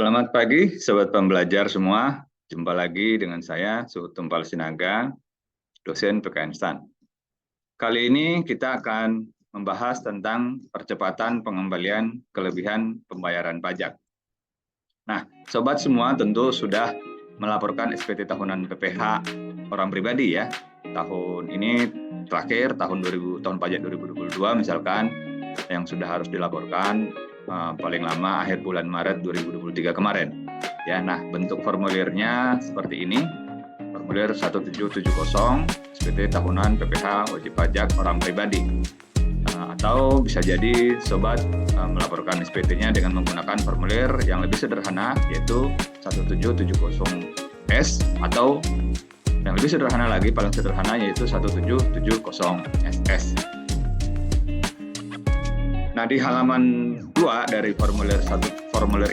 Selamat pagi, Sobat Pembelajar semua. Jumpa lagi dengan saya, Suhut Tumpal Sinaga, dosen PKN STAN. Kali ini kita akan membahas tentang percepatan pengembalian kelebihan pembayaran pajak. Nah, Sobat semua tentu sudah melaporkan SPT tahunan PPh orang pribadi ya. Tahun ini terakhir, tahun pajak 2022 misalkan, yang sudah harus dilaporkan paling lama akhir bulan Maret 2023 kemarin. Ya, nah bentuk formulirnya seperti ini. Formulir 1770 SPT tahunan PPh wajib pajak orang pribadi. Atau bisa jadi sobat melaporkan SPT-nya dengan menggunakan formulir yang lebih sederhana, yaitu 1770S, atau yang lebih sederhana lagi, paling sederhana, yaitu 1770SS. Nah, di halaman 2 dari formulir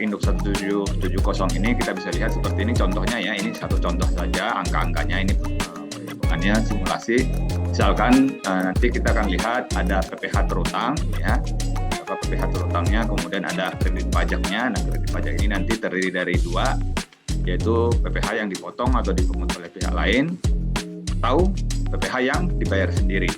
induk 1770 ini kita bisa lihat seperti ini contohnya ya. Ini satu contoh saja, angka-angkanya ini perhitungannya simulasi. Misalkan nanti kita akan lihat ada PPh terutang ya. PPh terutangnya, kemudian ada kredit pajaknya. Nah, kredit pajak ini nanti terdiri dari dua, yaitu PPh yang dipotong atau dipungut oleh pihak lain, atau PPh yang dibayar sendiri.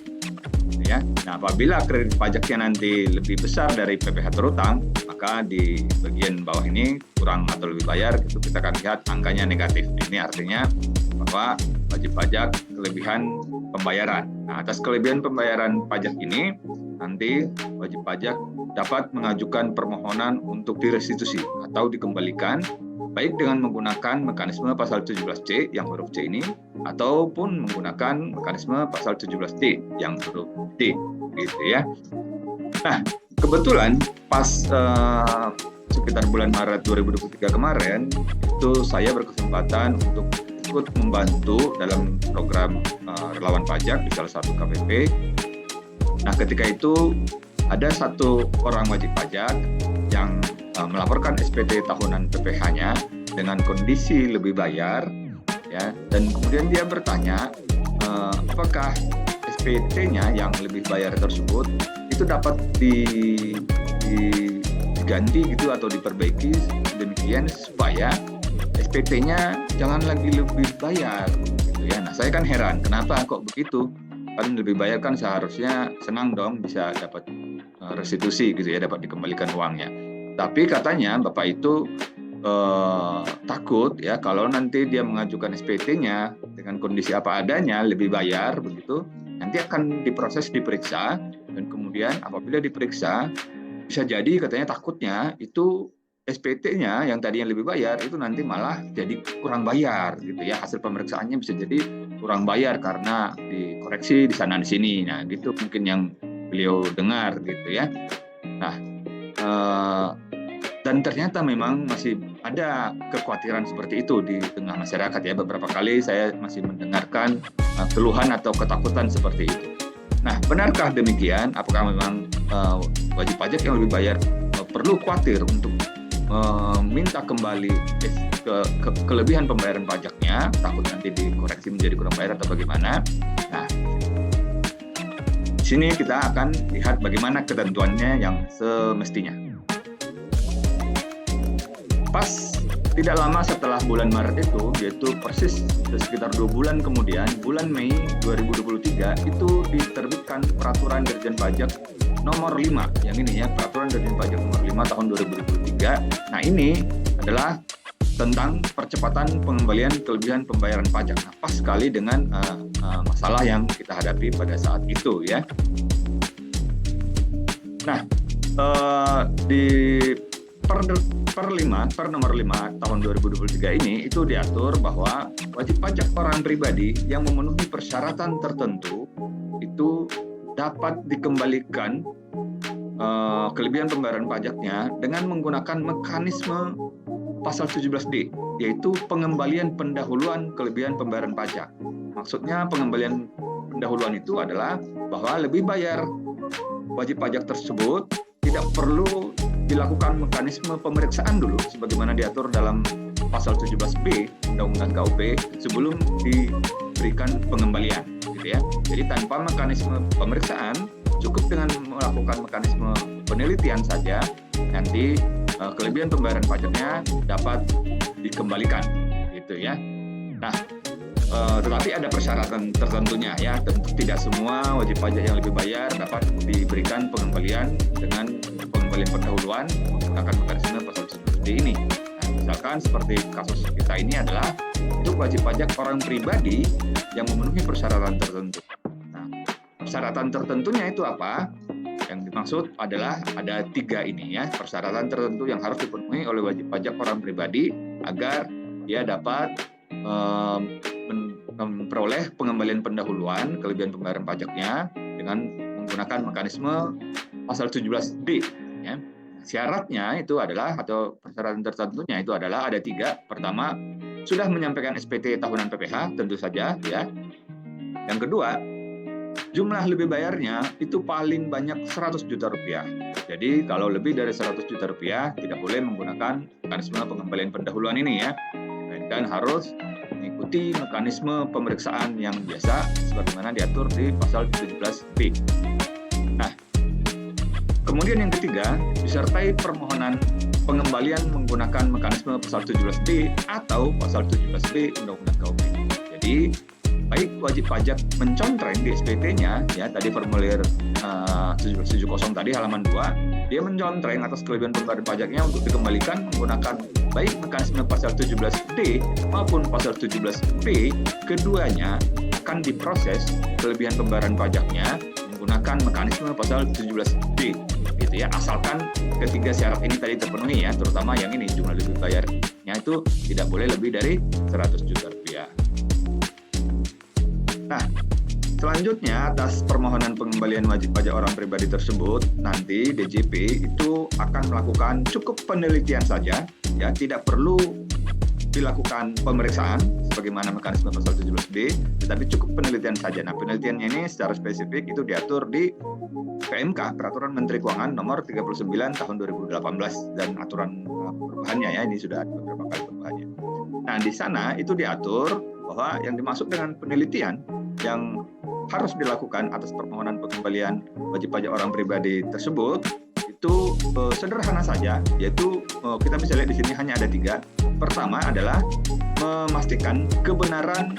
Ya. Nah, apabila kredit pajaknya nanti lebih besar dari PPh terutang, maka di bagian bawah ini kurang atau lebih bayar, itu kita akan lihat angkanya negatif. Ini artinya bahwa wajib pajak kelebihan pembayaran. Nah, atas kelebihan pembayaran pajak ini, nanti wajib pajak dapat mengajukan permohonan untuk direstitusi atau dikembalikan, baik dengan menggunakan mekanisme pasal 17C yang huruf C ini, ataupun menggunakan mekanisme pasal 17D yang huruf D, gitu ya. Nah, kebetulan pas sekitar bulan Maret 2023 kemarin, itu saya berkesempatan untuk ikut membantu dalam program relawan pajak di salah satu KPP. Nah, ketika itu ada satu orang wajib pajak yang melaporkan SPT tahunan PPh-nya dengan kondisi lebih bayar, ya, dan kemudian dia bertanya apakah SPT-nya yang lebih bayar tersebut itu dapat diganti gitu atau diperbaiki demikian supaya SPT-nya jangan lagi lebih bayar gitu ya. Nah, saya kan heran, kenapa kok begitu? Kan lebih bayar kan seharusnya senang dong bisa dapat restitusi gitu ya, dapat dikembalikan uangnya. Tapi katanya Bapak itu takut ya kalau nanti dia mengajukan SPT-nya dengan kondisi apa adanya lebih bayar begitu, nanti akan diproses, diperiksa, dan kemudian apabila diperiksa bisa jadi katanya takutnya itu SPT-nya yang tadinya lebih bayar itu nanti malah jadi kurang bayar gitu ya, hasil pemeriksaannya bisa jadi kurang bayar karena dikoreksi di sana di sini. Nah, gitu mungkin yang beliau dengar gitu ya. Nah, dan ternyata memang masih ada kekhawatiran seperti itu di tengah masyarakat ya. Beberapa kali saya masih mendengarkan keluhan atau ketakutan seperti itu. Nah, benarkah demikian? Apakah memang wajib pajak yang lebih bayar perlu khawatir untuk meminta kembali kelebihan pembayaran pajaknya, takut nanti dikoreksi menjadi kurang bayar atau bagaimana? Nah, di sini kita akan lihat bagaimana ketentuannya yang semestinya. Pas tidak lama setelah bulan Maret itu, yaitu persis sekitar 2 bulan kemudian, bulan Mei 2023, itu diterbitkan Peraturan Dirjen Pajak nomor 5, yang ini ya, Peraturan Dirjen Pajak nomor 5 tahun 2023. Nah, ini adalah tentang percepatan pengembalian kelebihan pembayaran pajak. Nah, pas sekali dengan masalah yang kita hadapi pada saat itu ya. Nah, di per nomor 5 tahun 2023 ini itu diatur bahwa wajib pajak orang pribadi yang memenuhi persyaratan tertentu itu dapat dikembalikan kelebihan pembayaran pajaknya dengan menggunakan mekanisme pasal 17D, yaitu pengembalian pendahuluan kelebihan pembayaran pajak. Maksudnya pengembalian pendahuluan itu adalah bahwa lebih bayar wajib pajak tersebut tidak perlu dilakukan mekanisme pemeriksaan dulu sebagaimana diatur dalam pasal 17B Undang-Undang KUP sebelum diberikan pengembalian gitu ya. Jadi tanpa mekanisme pemeriksaan, cukup dengan melakukan mekanisme penelitian saja, nanti kelebihan pembayaran pajaknya dapat dikembalikan, gitu ya. Nah, tetapi ada persyaratan tertentunya ya. Tentu tidak semua wajib pajak yang lebih bayar dapat diberikan pengembalian dengan pengembalian pendahuluan menggunakan mekanisme pasal 17D ini. Nah, misalkan seperti kasus kita ini adalah untuk wajib pajak orang pribadi yang memenuhi persyaratan tertentu. Nah, persyaratan tertentunya itu apa? Yang dimaksud adalah ada 3 ini ya, persyaratan tertentu yang harus dipenuhi oleh wajib pajak orang pribadi agar dia dapat memperoleh pengembalian pendahuluan kelebihan pembayaran pajaknya dengan menggunakan mekanisme pasal 17D. Ya. Syaratnya itu adalah, atau persyaratan tertentunya itu adalah ada 3. Pertama, sudah menyampaikan SPT tahunan PPh, tentu saja ya. Yang kedua, jumlah lebih bayarnya itu paling banyak 100 juta rupiah. Jadi kalau lebih dari 100 juta rupiah tidak boleh menggunakan mekanisme pengembalian pendahuluan ini ya. Dan harus mengikuti mekanisme pemeriksaan yang biasa sebagaimana diatur di pasal 17B. Nah, kemudian yang ketiga, disertai permohonan pengembalian menggunakan mekanisme pasal 17B atau pasal 17B Undang-Undang KUP. Jadi, baik wajib pajak mencontreng di SPT-nya, ya tadi formulir 1770 tadi halaman 2, dia mencontreng atas kelebihan pembayaran pajaknya untuk dikembalikan menggunakan baik mekanisme pasal 17D maupun pasal 17B, keduanya akan diproses kelebihan pembayaran pajaknya menggunakan mekanisme pasal 17D, gitu ya. Asalkan ketiga syarat ini tadi terpenuhi ya, terutama yang ini jumlah lebih bayarnya itu tidak boleh lebih dari 100 juta rupiah. Nah, selanjutnya atas permohonan pengembalian wajib pajak orang pribadi tersebut, nanti DJP itu akan melakukan cukup penelitian saja, ya tidak perlu dilakukan pemeriksaan sebagaimana mekanisme pasal 17B, tetapi cukup penelitian saja. Nah, penelitiannya ini secara spesifik itu diatur di PMK, Peraturan Menteri Keuangan Nomor 39 Tahun 2018 dan aturan perubahannya ya, ini sudah ada beberapa kali perubahannya. Nah, di sana itu diatur bahwa yang dimaksud dengan penelitian yang harus dilakukan atas permohonan pengembalian wajib pajak orang pribadi tersebut itu sederhana saja, yaitu kita bisa lihat di sini hanya ada 3. Pertama adalah memastikan kebenaran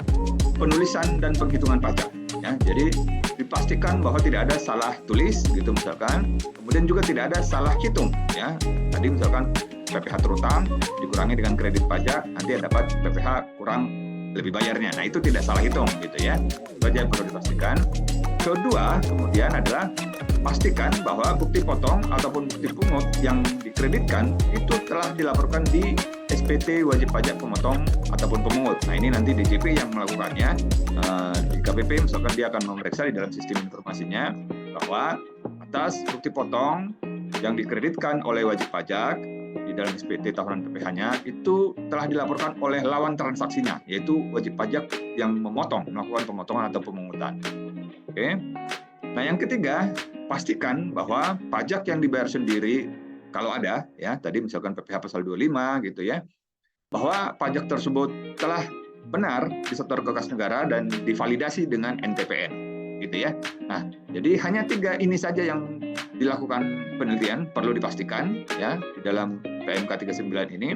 penulisan dan penghitungan pajak. Ya, jadi dipastikan bahwa tidak ada salah tulis, gitu misalkan. Kemudian juga tidak ada salah hitung. Ya, tadi misalkan PPh terutang dikurangi dengan kredit pajak, nanti dapat PPh kurang lebih bayarnya. Nah, itu tidak salah hitung gitu ya. Itu aja yang perlu dipastikan. Kedua, kemudian adalah pastikan bahwa bukti potong ataupun bukti pungut yang dikreditkan itu telah dilaporkan di SPT wajib pajak pemotong ataupun pemungut. Nah, ini nanti DJP yang melakukannya. Di KPP misalkan dia akan memeriksa di dalam sistem informasinya bahwa atas bukti potong yang dikreditkan oleh wajib pajak di dalam SPT tahunan PPh-nya itu telah dilaporkan oleh lawan transaksinya, yaitu wajib pajak yang melakukan pemotongan atau pemungutan. Oke. Nah, yang ketiga, pastikan bahwa pajak yang dibayar sendiri kalau ada ya, tadi misalkan PPh pasal 25 gitu ya, bahwa pajak tersebut telah benar disetor ke kas negara dan divalidasi dengan NTPN gitu ya. Nah, jadi hanya 3 ini saja yang dilakukan penelitian, perlu dipastikan ya di dalam PMK 39 ini.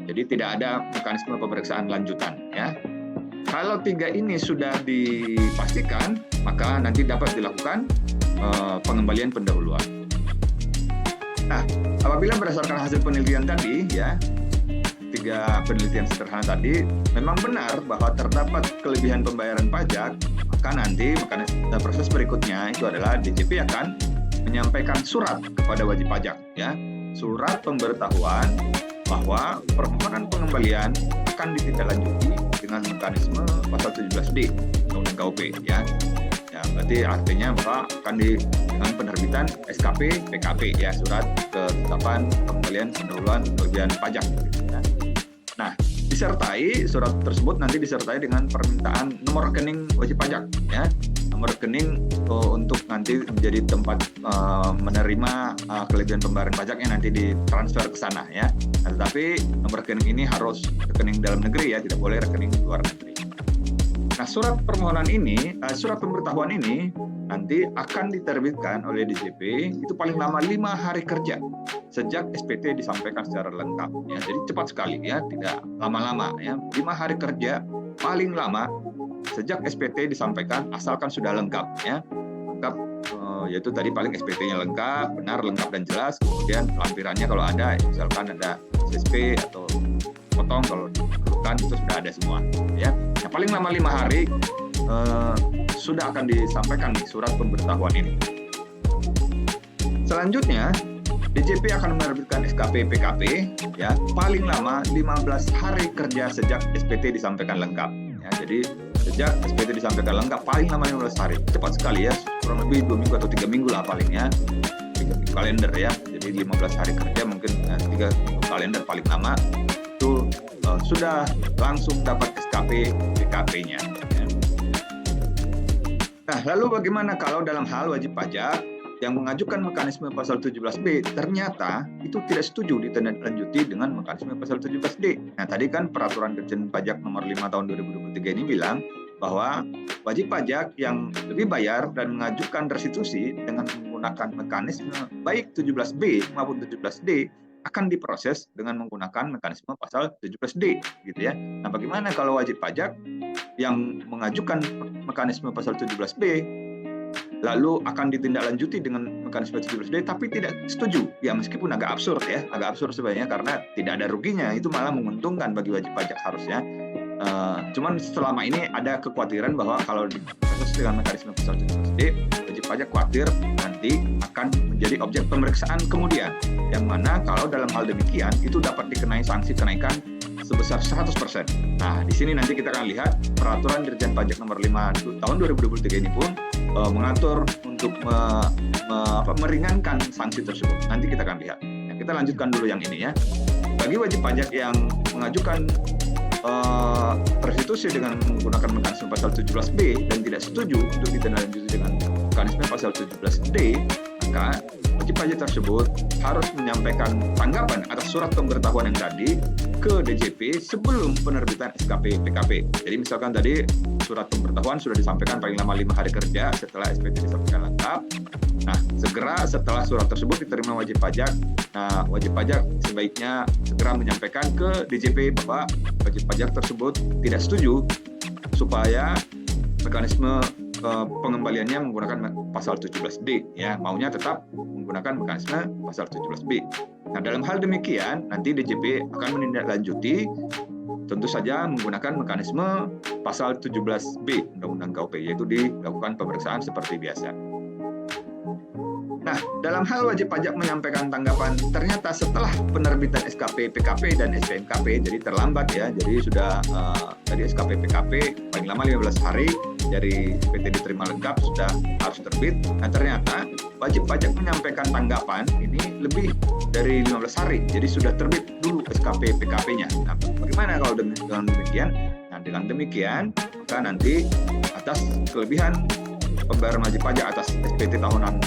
Jadi tidak ada mekanisme pemeriksaan lanjutan ya. Kalau 3 ini sudah dipastikan, maka nanti dapat dilakukan pengembalian pendahuluan. Nah, apabila berdasarkan hasil penelitian tadi ya, 3 penelitian sederhana tadi memang benar bahwa terdapat kelebihan pembayaran pajak, maka nanti proses berikutnya itu adalah DJP akan menyampaikan surat kepada wajib pajak ya, surat pemberitahuan bahwa permohonan pengembalian akan ditindaklanjuti dengan mekanisme pasal 17D Undang-Undang KUP ya. Ya, berarti artinya bahwa akan dengan penerbitan SKP PKP ya, surat ketetapan pengembalian pendahuluan kelebihan pajak ya. Nah, disertai surat tersebut nanti disertai dengan permintaan nomor rekening wajib pajak ya. Nomor rekening untuk nanti menjadi tempat menerima kelebihan pembayaran pajaknya nanti ditransfer ke sana ya. Nah, tetapi nomor rekening ini harus rekening dalam negeri ya, tidak boleh rekening luar negeri. Nah, surat permohonan ini, surat pemberitahuan ini nanti akan diterbitkan oleh DJP itu paling lama 5 hari kerja sejak SPT disampaikan secara lengkap ya. Jadi cepat sekali ya, tidak lama-lama ya. 5 hari kerja paling lama sejak SPT disampaikan asalkan sudah lengkap ya. Lengkap yaitu tadi paling SPT-nya lengkap, benar, lengkap dan jelas. Kemudian lampirannya kalau ada, misalkan ada SSP atau potong kalau diperlukan itu sudah ada semua ya. Nah, paling lama 5 hari sudah akan disampaikan nih surat pemberitahuan ini. Selanjutnya DJP akan menerbitkan SKP PKP ya paling lama 15 hari kerja sejak SPT disampaikan lengkap ya. Jadi sejak SPT disampaikan lengkap paling lama 15 hari, cepat sekali ya, kurang lebih 2 minggu atau 3 minggu lah palingnya, 3 minggu kalender ya. Jadi 15 hari kerja mungkin 3 minggu kalender paling lama itu sudah langsung dapat SKP PKP-nya ya. Nah, lalu bagaimana kalau dalam hal wajib pajak yang mengajukan mekanisme pasal 17B ternyata itu tidak setuju ditindaklanjuti dengan mekanisme pasal 17D. Nah, tadi kan peraturan Dirjen Pajak nomor 5 tahun 2023 ini bilang bahwa wajib pajak yang lebih bayar dan mengajukan restitusi dengan menggunakan mekanisme baik 17B maupun 17D akan diproses dengan menggunakan mekanisme pasal 17D gitu ya. Nah, bagaimana kalau wajib pajak yang mengajukan mekanisme pasal 17B lalu akan ditindaklanjuti dengan mekanisme 17D tapi tidak setuju? Ya, meskipun agak absurd ya, agak absurd sebenarnya karena tidak ada ruginya, itu malah menguntungkan bagi wajib pajak harusnya. Cuman selama ini ada kekhawatiran bahwa kalau diproses dengan mekanisme pasal 17D, wajib pajak khawatir nanti akan menjadi objek pemeriksaan kemudian, yang mana kalau dalam hal demikian itu dapat dikenai sanksi kenaikan sebesar 100%. Nah, di sini nanti kita akan lihat peraturan Dirjen Pajak nomor 5 tahun 2023 ini pun mengatur untuk meringankan sanksi tersebut. Nanti kita akan lihat. Nah, kita lanjutkan dulu yang ini ya. Bagi wajib pajak yang mengajukan restitusi dengan menggunakan mekanisme pasal 17B dan tidak setuju untuk ditindaklanjuti dengan mekanisme pasal 17D, maka wajib pajak tersebut harus menyampaikan tanggapan atas surat pemberitahuan yang tadi ke DJP sebelum penerbitan SKP PKP. Jadi misalkan tadi surat pemberitahuan sudah disampaikan paling lama 5 hari kerja setelah SPT disampaikan lengkap. Nah, segera setelah surat tersebut diterima wajib pajak, nah wajib pajak sebaiknya segera menyampaikan ke DJP bahwa wajib pajak tersebut tidak setuju supaya mekanisme pengembaliannya menggunakan pasal 17D ya, maunya tetap menggunakan mekanisme pasal 17B. Nah, dalam hal demikian nanti DJP akan menindaklanjuti tentu saja menggunakan mekanisme pasal 17B Undang-Undang KUP, yaitu dilakukan pemeriksaan seperti biasa. Nah, dalam hal wajib pajak menyampaikan tanggapan ternyata setelah penerbitan SKP PKP dan SPNKP, jadi terlambat ya, jadi sudah dari SKP PKP paling lama 15 hari dari SPT diterima lengkap sudah harus terbit. Nah, ternyata wajib pajak menyampaikan tanggapan ini lebih dari 15 hari, jadi sudah terbit dulu SKP PKP-nya. Nah, bagaimana kalau dengan demikian? Nah, dengan demikian maka nanti atas kelebihan pembayaran wajib pajak atas SPT tahunan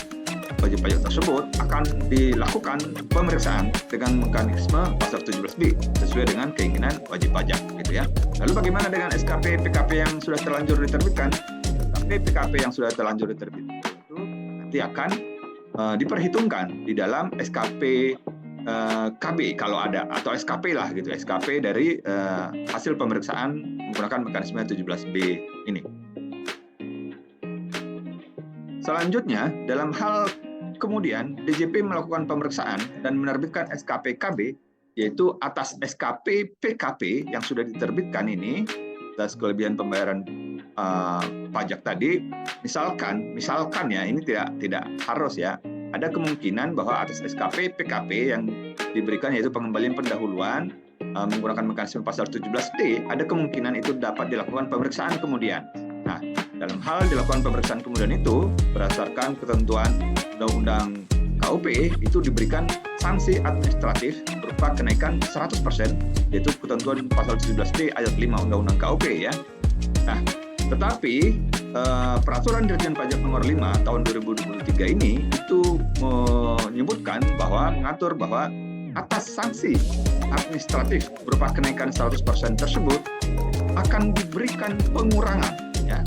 wajib pajak tersebut akan dilakukan pemeriksaan dengan mekanisme pasal 17B sesuai dengan keinginan wajib pajak gitu ya. Lalu bagaimana dengan SKP PKP yang sudah terlanjur diterbitkan? SKP PKP yang sudah terlanjur diterbitkan itu nanti akan diperhitungkan di dalam SKP KB kalau ada, atau SKP lah gitu, SKP dari hasil pemeriksaan menggunakan mekanisme 17B ini. Selanjutnya, dalam hal kemudian DJP melakukan pemeriksaan dan menerbitkan SKP KB, yaitu atas SKP PKP yang sudah diterbitkan ini, atas kelebihan pembayaran pajak tadi, misalkan ya, ini tidak harus ya, ada kemungkinan bahwa atas SKP PKP yang diberikan yaitu pengembalian pendahuluan menggunakan mekanisme pasal 17D, ada kemungkinan itu dapat dilakukan pemeriksaan kemudian. Nah, dalam hal dilakukan pemeriksaan kemudian itu, berdasarkan ketentuan Undang-Undang KUP, itu diberikan sanksi administratif berupa kenaikan 100%, yaitu ketentuan pasal 17D ayat 5 Undang-Undang KUP ya. Nah, tetapi peraturan Dirjen Pajak nomor 5 tahun 2023 ini itu menyebutkan bahwa mengatur bahwa atas sanksi administratif berupa kenaikan 100% tersebut akan diberikan pengurangan ya,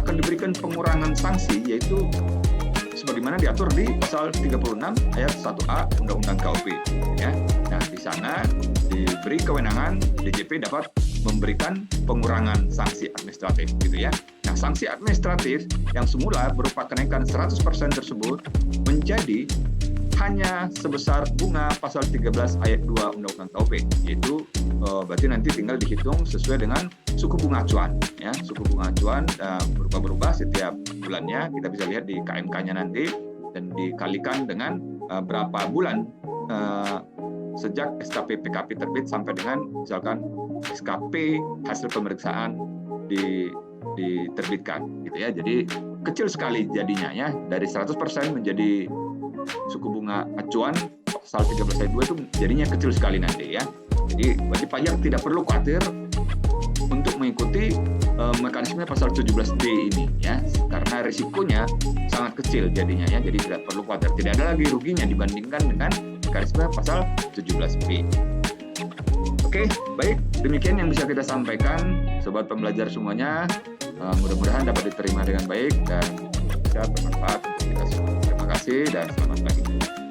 akan diberikan pengurangan sanksi, yaitu sebagaimana diatur di pasal 36 ayat 1A Undang-Undang KUP. Ya. Nah, di sana diberi kewenangan DJP dapat memberikan pengurangan sanksi administratif, gitu ya. Nah, sanksi administratif yang semula berupa kenaikan 100% tersebut menjadi hanya sebesar bunga pasal 13 ayat 2 Undang-Undang KUP, yaitu berarti nanti tinggal dihitung sesuai dengan suku bunga acuan, ya. Suku bunga acuan berubah-berubah setiap bulannya, kita bisa lihat di KMK-nya nanti, dan dikalikan dengan berapa bulan sejak SKP PKP terbit sampai dengan misalkan SKP hasil pemeriksaan diterbitkan, gitu ya. Jadi kecil sekali jadinya, ya, dari 100% menjadi suku bunga acuan pasal 13 ayat 2 itu jadinya kecil sekali nanti, ya. Jadi wajib pajak tidak perlu khawatir untuk mengikuti mekanisme pasal 17D ini, ya, karena risikonya sangat kecil jadinya, ya. Jadi tidak perlu khawatir, tidak ada lagi ruginya dibandingkan dengan mekanisme pasal 17B. Oke, baik, demikian yang bisa kita sampaikan, sobat pembelajar semuanya. Mudah-mudahan dapat diterima dengan baik dan bisa bermanfaat untuk kita semua. Terima kasih dan selamat pagi.